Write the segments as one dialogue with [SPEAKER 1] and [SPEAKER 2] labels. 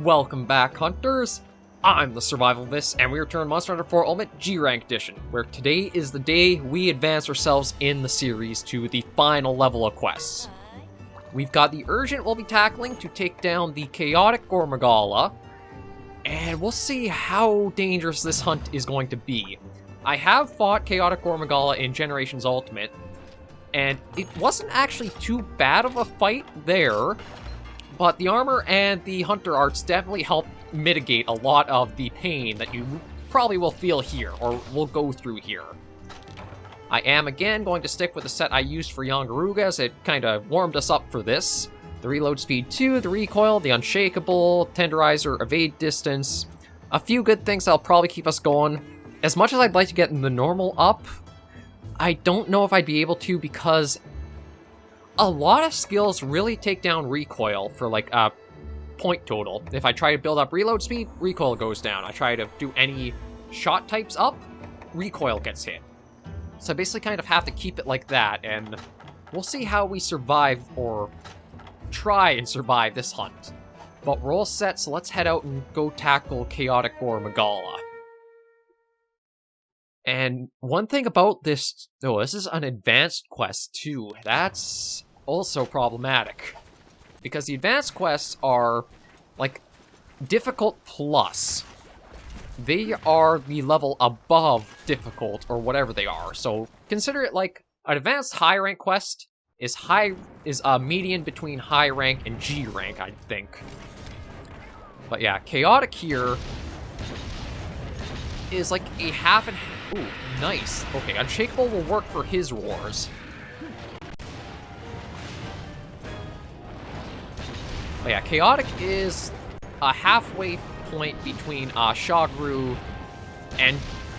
[SPEAKER 1] Welcome back, Hunters! I'm the SurvivalVis, and we return Monster Hunter 4 Ultimate G-Rank Edition, where today is the day we advance ourselves in the series to the final level of quests. We've got the Urgent we'll be tackling to take down the Chaotic Gore Magala, and we'll see how dangerous this hunt is going to be. I have fought Chaotic Gore Magala in Generations Ultimate, and it wasn't actually too bad of a fight there, but the armor and the hunter arts definitely help mitigate a lot of the pain that you probably will feel here, or will go through here. I am again going to stick with the set I used for Yangaruga, as it kind of warmed us up for this. The reload speed 2, the recoil, the unshakable, tenderizer, evade distance. A few good things that'll probably keep us going. As much as I'd like to get the normal up, I don't know if I'd be able to, because a lot of skills really take down recoil for like a point total. If I try to build up reload speed, recoil goes down. I try to do any shot types up, recoil gets hit. So I basically kind of have to keep it like that, and we'll see how we survive, or try and survive this hunt. But we're all set, so let's head out and go tackle Chaotic Gore Magala. And one thing about this, this is an advanced quest too. That's also problematic, because the advanced quests are like difficult plus. They are the level above difficult, or whatever they are. So consider it like an advanced high rank quest is a median between high rank and G rank, I think. But yeah, chaotic here is like a half and ooh, nice. Okay, unshakable will work for his roars. But yeah, chaotic is a halfway point between Shagaru and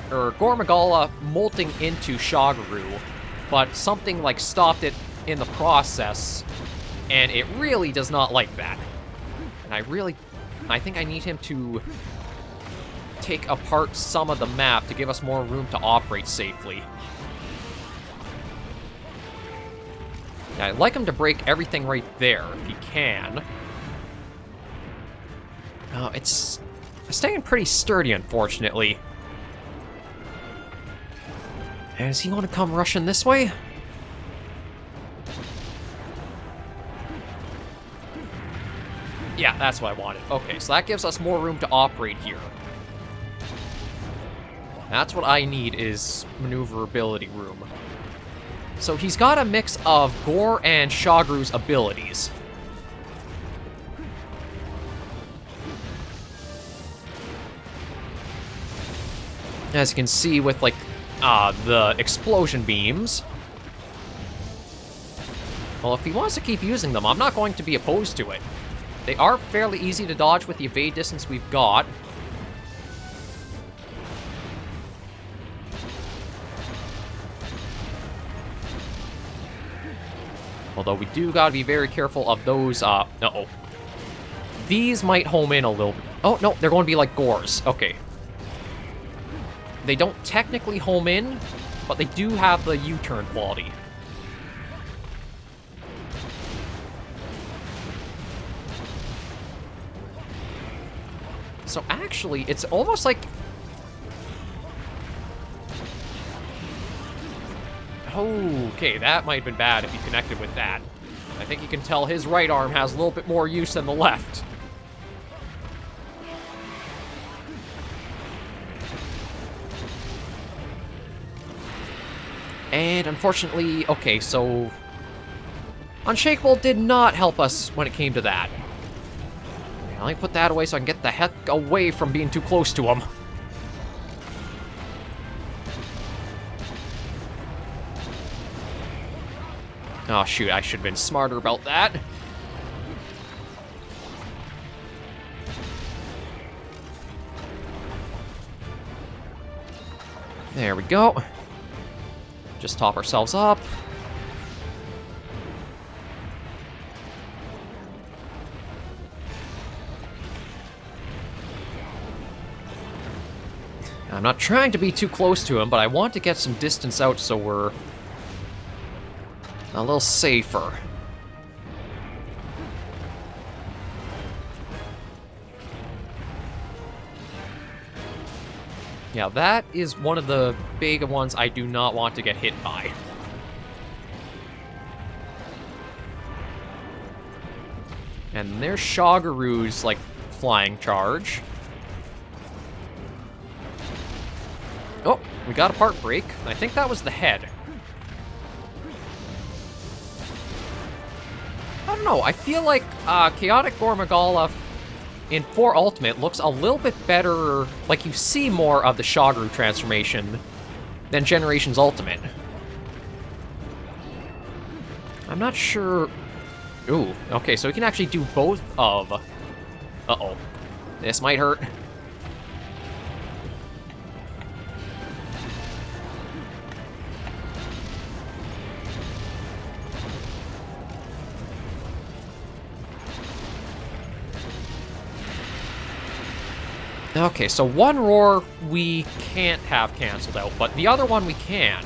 [SPEAKER 1] Gore Magala molting into Shagaru, but something like stopped it in the process, and it really does not like that. And I think I need him to take apart some of the map to give us more room to operate safely. Yeah, I'd like him to break everything right there, if he can. It's staying pretty sturdy, unfortunately. And does he want to come rushing this way? Yeah, that's what I wanted. Okay, so that gives us more room to operate here. That's what I need, is maneuverability room. So he's got a mix of Gore and Shagaru's abilities. As you can see with, like, the explosion beams. Well, if he wants to keep using them, I'm not going to be opposed to it. They are fairly easy to dodge with the evade distance we've got. Although we do gotta be very careful of those, uh-oh. These might home in a little bit. Oh, no, they're going to be like Gores. Okay. They don't technically home in, but they do have the U-turn quality. So actually, it's almost like... Okay, that might have been bad if he connected with that. I think you can tell his right arm has a little bit more use than the left. And unfortunately, okay, so... Unshakable did not help us when it came to that. Let me put that away so I can get the heck away from being too close to him. Oh shoot, I should have been smarter about that. There we go. Just top ourselves up. I'm not trying to be too close to him, but I want to get some distance out so we're a little safer. Yeah, that is one of the big ones I do not want to get hit by. And there's Shagaru's, like, flying charge. Oh, we got a part break. I think that was the head. I don't know, I feel like Chaotic Gore Magala in 4 Ultimate looks a little bit better, like you see more of the Shagaru transformation than Generations Ultimate. I'm not sure... Ooh, okay, so we can actually do both of... Uh-oh. This might hurt. Okay, so one roar we can't have canceled out, but the other one we can.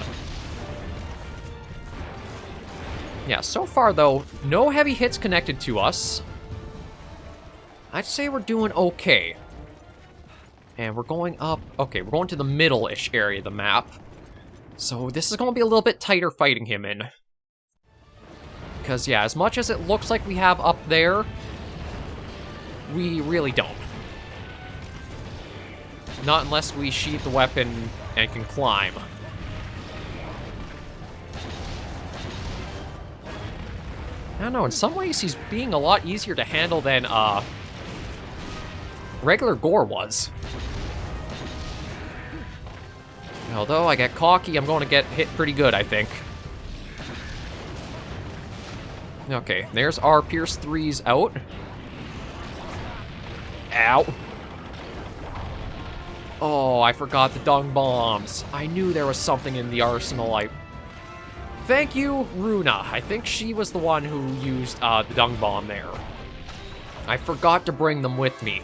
[SPEAKER 1] Yeah, so far, though, no heavy hits connected to us. I'd say we're doing okay. And we're going up... Okay, we're going to the middle-ish area of the map. So this is going to be a little bit tighter fighting him in. Because, yeah, as much as it looks like we have up there, we really don't. Not unless we sheath the weapon and can climb. I don't know, in some ways he's being a lot easier to handle than regular Gore was. Although I get cocky, I'm going to get hit pretty good, I think. Okay, there's our Pierce 3s out. Ow. Oh, I forgot the dung bombs. I knew there was something in the arsenal. Thank you, Runa. I think she was the one who used the dung bomb there. I forgot to bring them with me.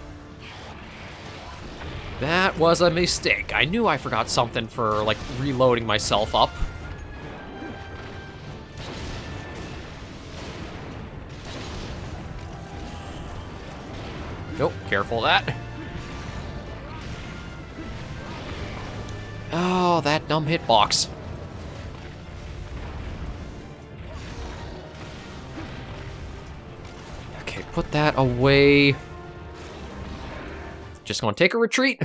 [SPEAKER 1] That was a mistake. I knew I forgot something for, like, reloading myself up. Oh, careful of that. Oh, that dumb hitbox. Okay, put that away. Just gonna take a retreat.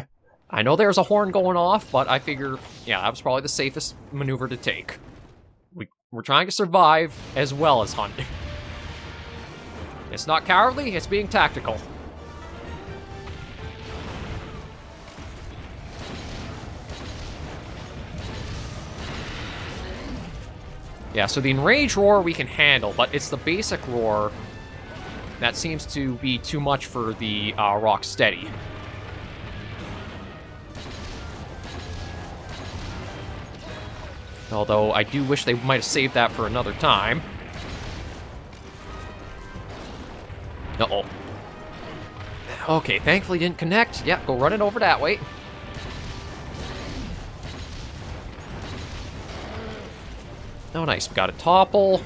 [SPEAKER 1] I know there's a horn going off, but I figure, yeah, that was probably the safest maneuver to take. We're trying to survive as well as hunt. It's not cowardly, it's being tactical. Yeah, so the enraged roar we can handle, but it's the basic roar that seems to be too much for the rock steady. Although I do wish they might have saved that for another time. Uh-oh. Okay, thankfully didn't connect. Yeah, go running over that way. Oh, nice. We got a topple.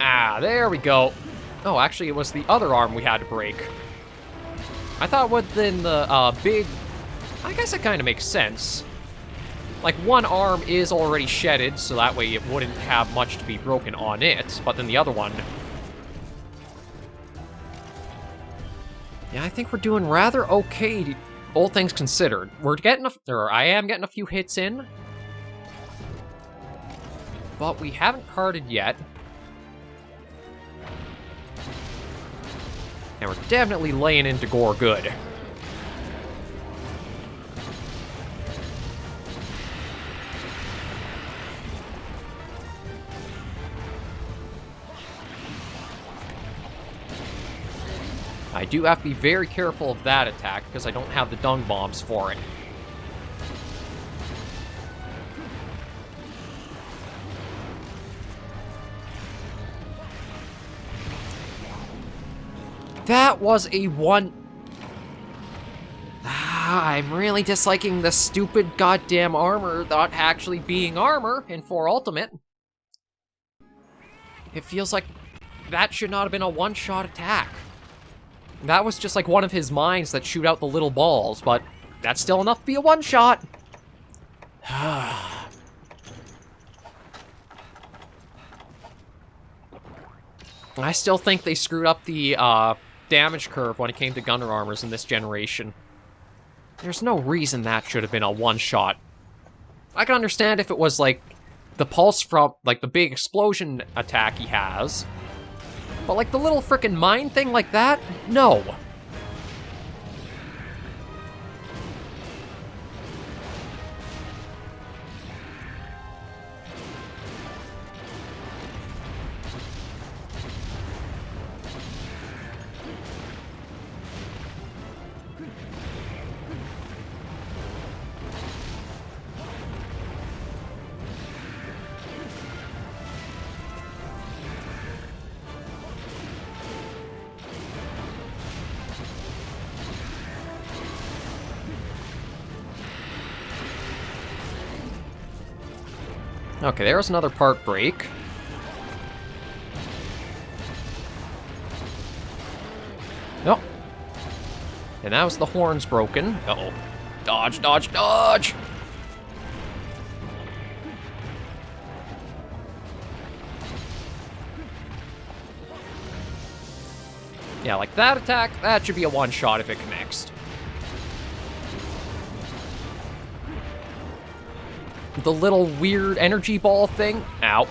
[SPEAKER 1] Ah, there we go. Oh, actually, it was the other arm we had to break. I thought within the big... I guess it kind of makes sense. Like, one arm is already shedded, so that way it wouldn't have much to be broken on it, but then the other one... Yeah, I think we're doing rather okay, all things considered. We're getting I am getting a few hits in, but we haven't carded yet. And we're definitely laying into Gore good. I do have to be very careful of that attack because I don't have the dung bombs for it. That was a one... I'm really disliking the stupid goddamn armor not actually being armor in 4 Ultimate. It feels like that should not have been a one-shot attack. That was just like one of his mines that shoot out the little balls, but that's still enough to be a one-shot. I still think they screwed up the damage curve when it came to gunner armors in this generation. There's no reason that should have been a one-shot. I can understand if it was, like, the pulse from, like, the big explosion attack he has. But, like, the little frickin' mine thing like that? No. Okay, there's another part break. Nope. And that was the horns broken. Uh-oh. Dodge, dodge, dodge! Yeah, like that attack, that should be a one-shot if it connects. The little weird energy ball thing. Ow.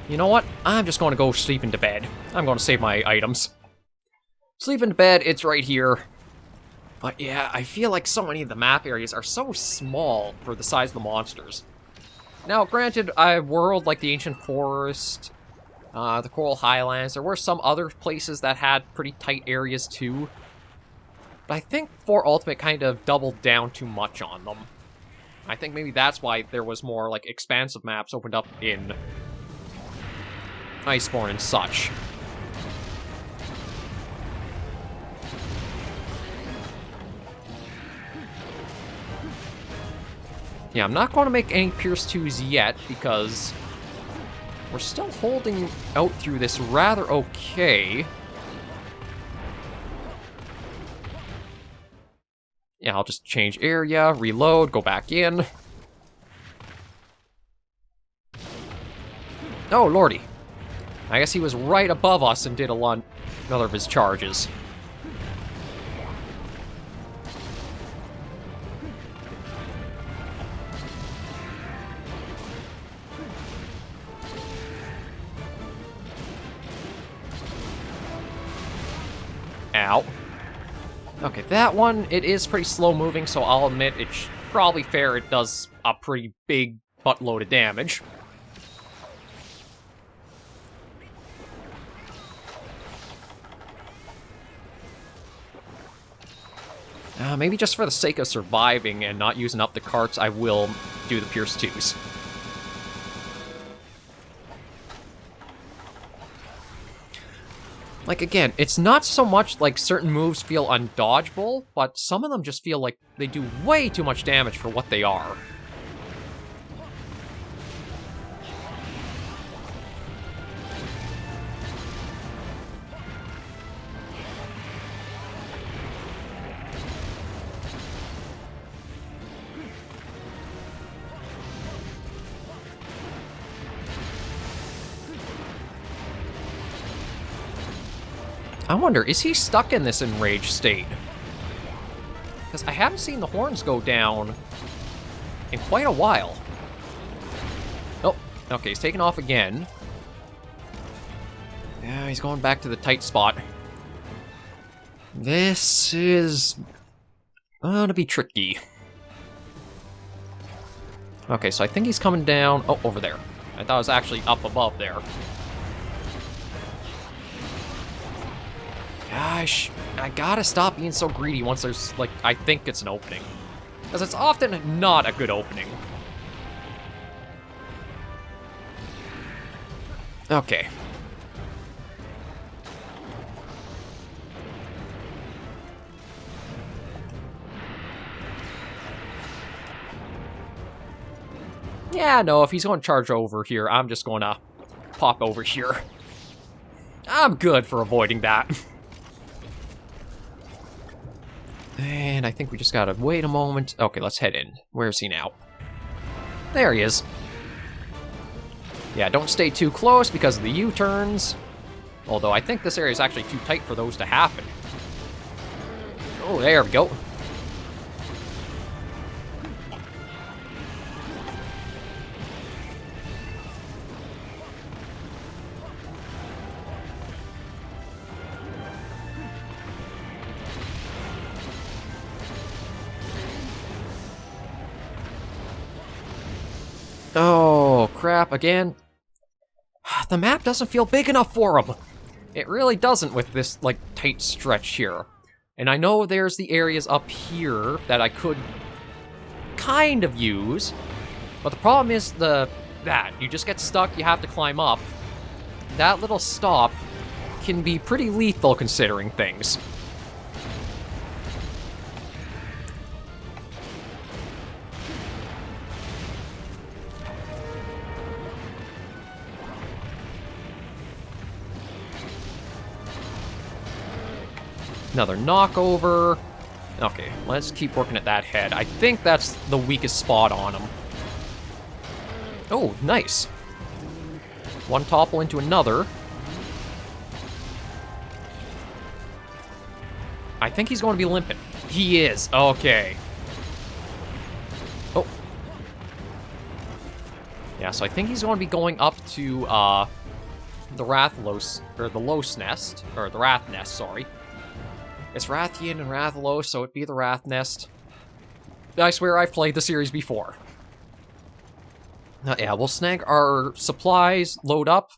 [SPEAKER 1] You know what? I'm just going to go sleep into bed. I'm going to save my items. Sleep into bed, it's right here. But yeah, I feel like so many of the map areas are so small for the size of the monsters. Now, granted, a world like the Ancient Forest, the Coral Highlands, there were some other places that had pretty tight areas too. But I think 4 Ultimate kind of doubled down too much on them. I think maybe that's why there was more, like, expansive maps opened up in Iceborne and such. Yeah, I'm not going to make any Pierce 2s yet, because we're still holding out through this rather okay. Yeah, I'll just change area, reload, go back in. Oh, lordy. I guess he was right above us and did another of his charges. Ow. Okay, that one, it is pretty slow moving, so I'll admit it's probably fair it does a pretty big buttload of damage. Maybe just for the sake of surviving and not using up the carts, I will do the Pierce 2s. Like, again, it's not so much like certain moves feel undodgeable, but some of them just feel like they do way too much damage for what they are. I wonder, is he stuck in this enraged state? Because I haven't seen the horns go down in quite a while. Oh, okay, he's taking off again. Yeah, he's going back to the tight spot. This is gonna be tricky. Okay, so I think he's coming down. Oh, over there. I thought it was actually up above there. Gosh, I gotta stop being so greedy once there's, like, I think it's an opening. Because it's often not a good opening. Okay. Yeah, no, if he's going to charge over here, I'm just going to pop over here. I'm good for avoiding that. And I think we just gotta wait a moment. Okay, let's head in. Where is he now? There he is. Yeah, don't stay too close because of the U-turns. Although I think this area is actually too tight for those to happen. Oh, there we go. Oh, crap, again. The map doesn't feel big enough for him. It really doesn't with this, like, tight stretch here. And I know there's the areas up here that I could kind of use. But the problem is that you just get stuck, you have to climb up. That little stop can be pretty lethal considering things. Another knockover. Okay, let's keep working at that head. I think that's the weakest spot on him. Oh, nice. One topple into another. I think he's going to be limping. He is. Okay. Oh. Yeah, so I think he's going to be going up to the Rathlos, or the Los Nest, or the Wrath Nest, sorry. It's Rathian and Rathalos, so it'd be the Wrath Nest. I swear I've played the series before. Yeah, we'll snag our supplies, load up,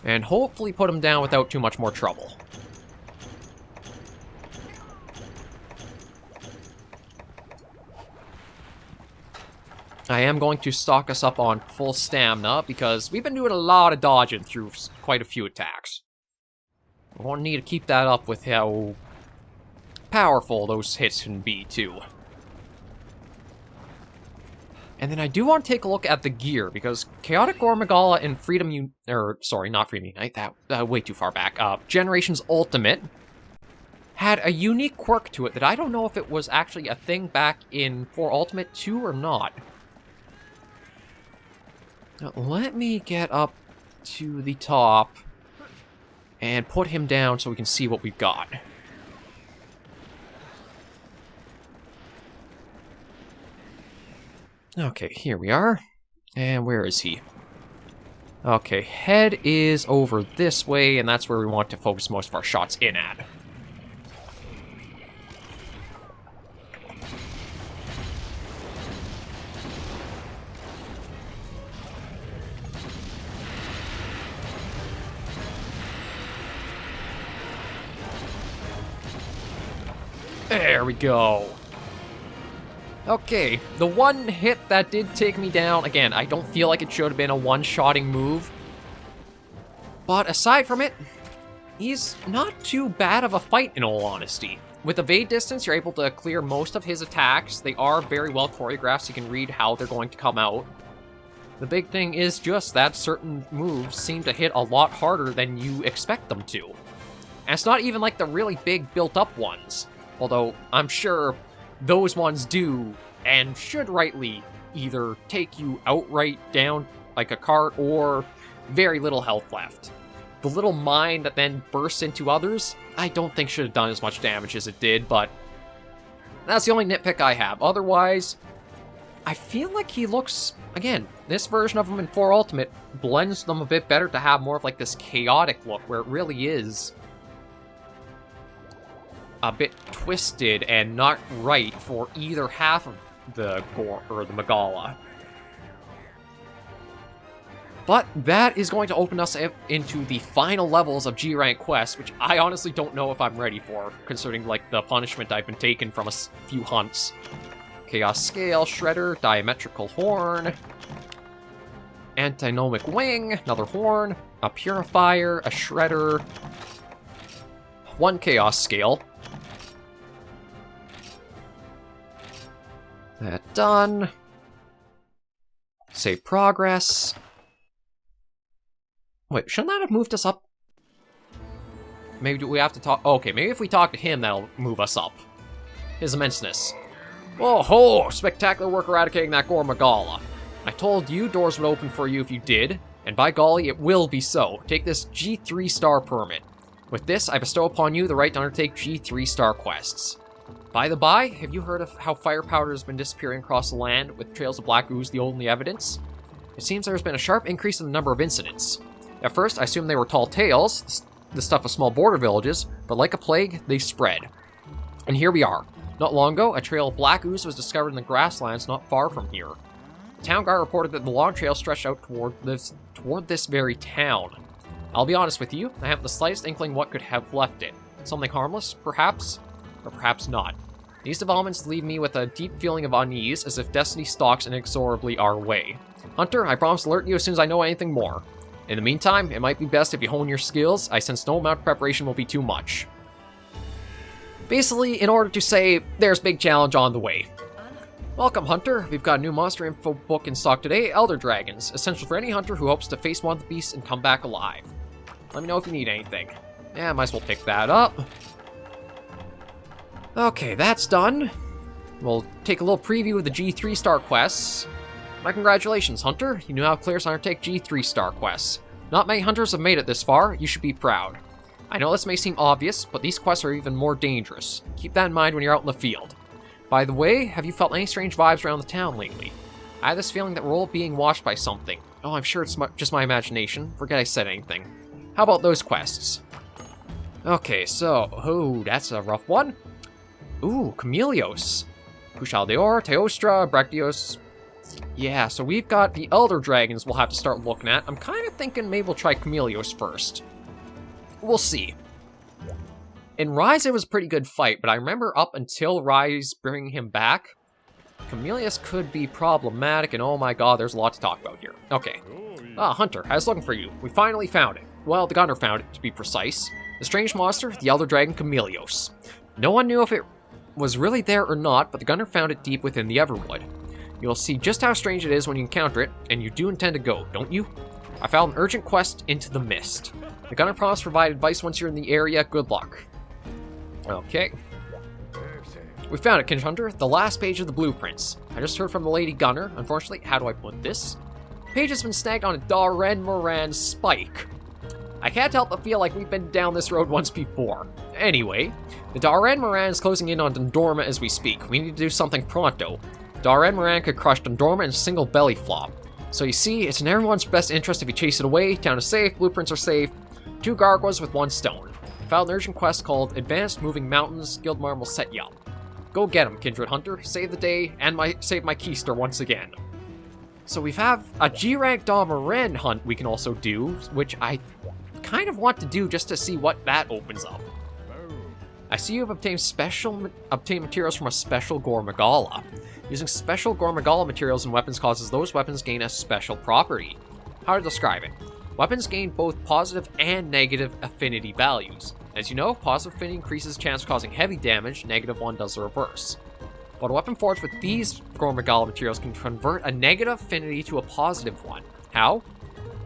[SPEAKER 1] and hopefully put them down without too much more trouble. I am going to stock us up on full stamina, because we've been doing a lot of dodging through quite a few attacks. We're going to need to keep that up with how powerful those hits can be, too. And then I do want to take a look at the gear, because Chaotic Gore Magala and sorry, not Freedom Unite, that way too far back. Generations Ultimate had a unique quirk to it that I don't know if it was actually a thing back in 4 Ultimate 2 or not. Now, let me get up to the top and put him down so we can see what we've got. Okay, here we are. And where is he? Okay, head is over this way, and that's where we want to focus most of our shots in at. There we go. Okay, the one hit that did take me down, again, I don't feel like it should have been a one-shotting move. But aside from it, he's not too bad of a fight, in all honesty. With evade distance, you're able to clear most of his attacks. They are very well choreographed, so you can read how they're going to come out. The big thing is just that certain moves seem to hit a lot harder than you expect them to. And it's not even like the really big built-up ones. Although, I'm sure those ones do, and should rightly, either take you outright down like a cart, or very little health left. The little mine that then bursts into others, I don't think should have done as much damage as it did, but that's the only nitpick I have. Otherwise, I feel like he looks, again, this version of him in 4 Ultimate blends them a bit better to have more of like this chaotic look, where it really is a bit twisted and not right for either half of the Gore or the Magala. But that is going to open us up into the final levels of G-Rank quests, which I honestly don't know if I'm ready for, considering like the punishment I've been taking from a few hunts. Chaos Scale, Shredder, Diametrical Horn. Antinomic Wing, another horn, a Purifier, a Shredder, 1 Chaos Scale. That done. Save progress. Wait, shouldn't that have moved us up? Maybe do we have to talk? Oh, okay, maybe if we talk to him, that'll move us up. His immenseness. Oh ho! Spectacular work eradicating that Gore Magala. I told you doors would open for you if you did, and by golly, it will be so. Take this G3 star permit. With this, I bestow upon you the right to undertake G3 star quests. By the by, have you heard of how fire powder has been disappearing across the land, with trails of black ooze the only evidence? It seems there's been a sharp increase in the number of incidents. At first, I assumed they were tall tales, the stuff of small border villages, but like a plague, they spread. And here we are. Not long ago, a trail of black ooze was discovered in the grasslands not far from here. The town guard reported that the long trail stretched out toward this very town. I'll be honest with you, I haven't the slightest inkling what could have left it. Something harmless, perhaps? Or perhaps not. These developments leave me with a deep feeling of unease, as if destiny stalks inexorably our way. Hunter, I promise to alert you as soon as I know anything more. In the meantime, it might be best if you hone your skills. I sense no amount of preparation will be too much. Basically, in order to say, there's big challenge on the way. Welcome, Hunter. We've got a new monster info book in stock today, Elder Dragons, essential for any hunter who hopes to face one of the beasts and come back alive. Let me know if you need anything. Yeah, might as well pick that up. Okay, that's done. We'll take a little preview of the G3 star quests. My congratulations, Hunter. You know how clear to undertake G3 star quests. Not many hunters have made it this far. You should be proud. I know this may seem obvious, but these quests are even more dangerous. Keep that in mind when you're out in the field. By the way, have you felt any strange vibes around the town lately? I have this feeling that we're all being watched by something. Oh, I'm sure it's just my imagination. Forget I said anything. How about those quests? Okay, so... Oh, that's a rough one. Ooh, Chameleos. Puchaldeor, Teostra, Bracteos. Yeah, so we've got the Elder Dragons we'll have to start looking at. I'm kind of thinking maybe we'll try Chameleos first. We'll see. In Rise, it was a pretty good fight, but I remember up until Rise bringing him back, Chameleos could be problematic, and oh my god, there's a lot to talk about here. Okay. Hunter, I was looking for you. We finally found it. Well, the gunner found it, to be precise. The strange monster, the Elder Dragon Chameleos. No one knew if it was really there or not, but the gunner found it deep within the Everwood. You'll see just how strange it is when you encounter it, and you do intend to go, don't you? I found an urgent quest into the mist. The gunner promised to provide advice once you're in the area. Good luck. Okay. We found it, Kinch Hunter. The last page of the blueprints. I just heard from the lady gunner. Unfortunately, how do I put this? The page has been snagged on a Darren Moran spike. I can't help but feel like we've been down this road once before. Anyway, the Darren Moran is closing in on Dundorma as we speak. We need to do something pronto. Darren Moran could crush Dundorma in a single belly flop. So you see, it's in everyone's best interest if you chase it away. Town is safe, blueprints are safe. 2 gargoyles with 1 stone. Found an urgent quest called Advanced Moving Mountains. Guildmarm will set you up. Go get him, Kindred Hunter. Save the day, and save my keister once again. So we have a G-rank Darren hunt we can also do, which I kind of want to do just to see what that opens up. I see you have obtained materials from a special Gore Magala. Using special Gore Magala materials and weapons causes those weapons gain a special property. How to describe it? Weapons gain both positive and negative affinity values. As you know, positive affinity increases the chance of causing heavy damage, negative one does the reverse. But a weapon forged with these Gore Magala materials can convert a negative affinity to a positive one. How?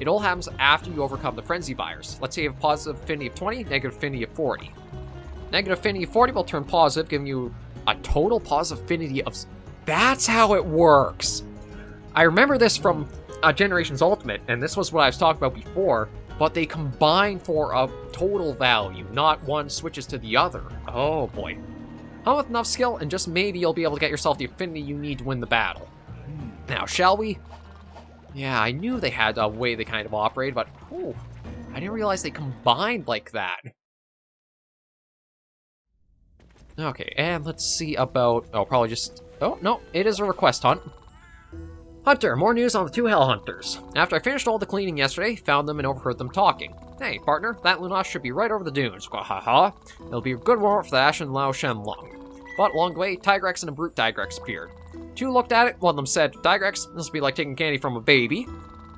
[SPEAKER 1] It all happens after you overcome the frenzy virus. Let's say you have a positive affinity of 20, negative affinity of 40. Negative affinity of 40 will turn positive, giving you a total positive affinity of... That's how it works! I remember this from Generations Ultimate, and this was what I was talking about before, but they combine for a total value, not one switches to the other. Oh boy. Hunt with enough skill, and just maybe you'll be able to get yourself the affinity you need to win the battle. Now, shall we? Yeah, I knew they had a way they kind of operated, but whew, I didn't realize they combined like that. Okay, and let's see about... Oh, probably just... Oh, no, it is a request hunt. Hunter, more news on the 2 Hell Hunters. After I finished all the cleaning yesterday, found them and overheard them talking. Hey, partner, that Lunas should be right over the dunes. Haha. It'll be a good warm-up for the Ashen Lao Shen Lung. But along the way, Tigrex and a Brute Tigrex appeared. 2 looked at it, one of them said, Tigrex, this will be like taking candy from a baby.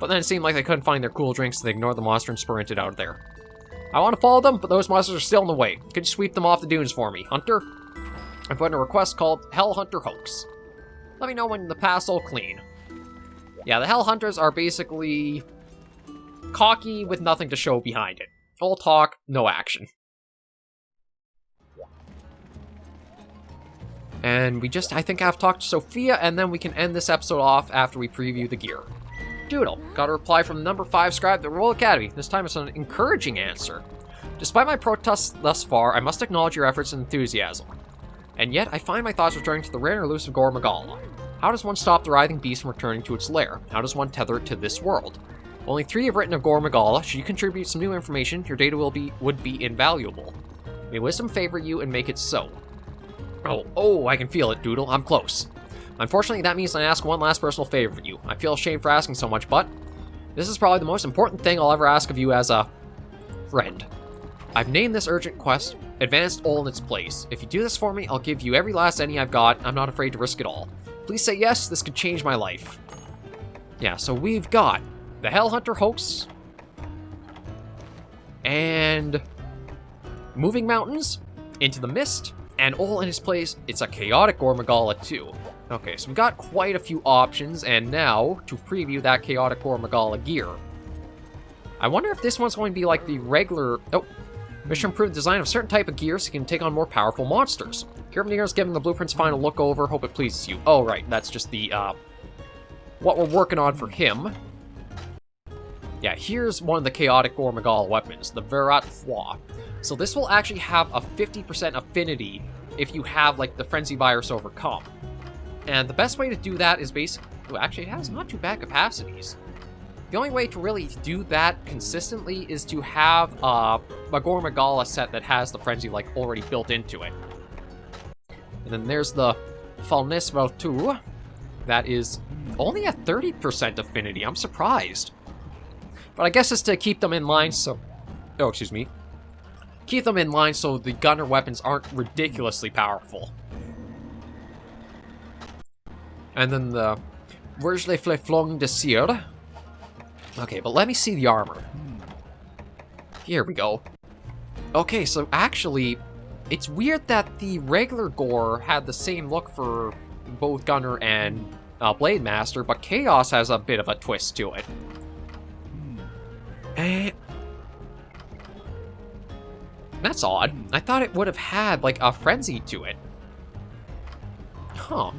[SPEAKER 1] But then it seemed like they couldn't find their cool drinks, so they ignored the monster and sprinted out of there. I want to follow them, but those monsters are still in the way. Could you sweep them off the dunes for me, Hunter? I put in a request called HellHunter Hoax. Let me know when the path's all clean. Yeah, the HellHunters are basically cocky with nothing to show behind it. All talk, no action. And we just, I think, have talked to Sophia, and then we can end this episode off after we preview the gear. Doodle, got a reply from number 5 scribe at the Royal Academy. This time it's an encouraging answer. Despite my protests thus far, I must acknowledge your efforts and enthusiasm. And yet, I find my thoughts returning to the rare and elusive Gore Magala. How does one stop the writhing beast from returning to its lair? How does one tether it to this world? Only 3 have written of Gore Magala. Should you contribute some new information, your data would be invaluable. May wisdom favor you and make it so. Oh, I can feel it, Doodle. I'm close. Unfortunately, that means I ask one last personal favor of you. I feel ashamed for asking so much, but this is probably the most important thing I'll ever ask of you as a friend. I've named this urgent quest Advanced All in its place. If you do this for me, I'll give you every last penny I've got. I'm not afraid to risk it all. Please say yes, this could change my life. Yeah, so we've got the HellHunter Hoax and Moving Mountains, Into the Mist, and all in its place, it's a Chaotic Gore Magala too. Okay, so we've got quite a few options, and now, to preview that Chaotic Gore Magala gear. I wonder if this one's going to be like the regular... Oh, wish to improve the design of certain type of gear so you can take on more powerful monsters. Here is giving the blueprints a final look over, hope it pleases you. Oh, right, that's just the, what we're working on for him. Yeah, here's one of the Chaotic Gore Magala weapons, the Verat Foi. So this will actually have a 50% affinity if you have, like, the Frenzy Virus overcome. And the best way to do that is basically... Oh, actually, it has not too bad capacities. The only way to really do that consistently is to have a Gore Magala set that has the Frenzy, like, already built into it. And then there's the Falnis Valtu. That is only a 30% affinity. I'm surprised. But I guess it's to keep them in line so... Oh, excuse me. Keep them in line so the gunner weapons aren't ridiculously powerful. And then the Where's les Fleflong de Cire? Okay, but let me see the armor. Here we go. Okay, so actually, it's weird that the regular Gore had the same look for both Gunner and Blade Master, but Chaos has a bit of a twist to it. That's odd. I thought it would have had, like, a frenzy to it. Huh.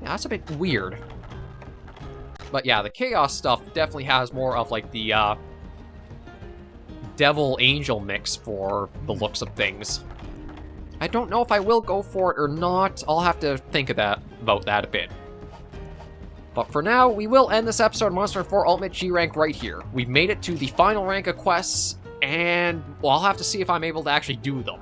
[SPEAKER 1] Yeah, that's a bit weird. But yeah, the Chaos stuff definitely has more of, like, the, Devil-Angel mix for the looks of things. I don't know if I will go for it or not. I'll have to think of about that a bit. But for now, we will end this episode of Monster Hunter 4 Ultimate G-Rank right here. We've made it to the final rank of quests, and well, I'll have to see if I'm able to actually do them.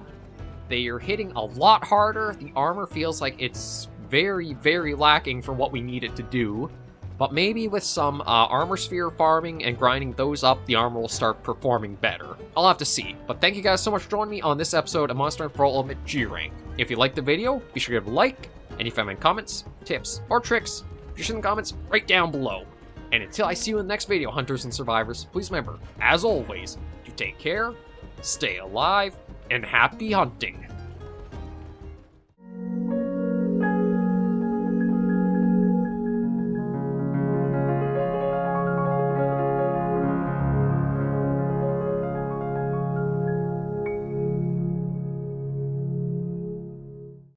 [SPEAKER 1] They are hitting a lot harder. The armor feels like it's very, very lacking for what we need it to do. But maybe with some armor sphere farming and grinding those up, the armor will start performing better. I'll have to see. But thank you guys so much for joining me on this episode of Monster Hunter 4 Ultimate G-Rank. If you liked the video, be sure to give a like, and if you have any comments, tips, or tricks, just in the comments right down below. And until I see you in the next video, Hunters and Survivors, please remember, as always, to take care, stay alive, and happy hunting.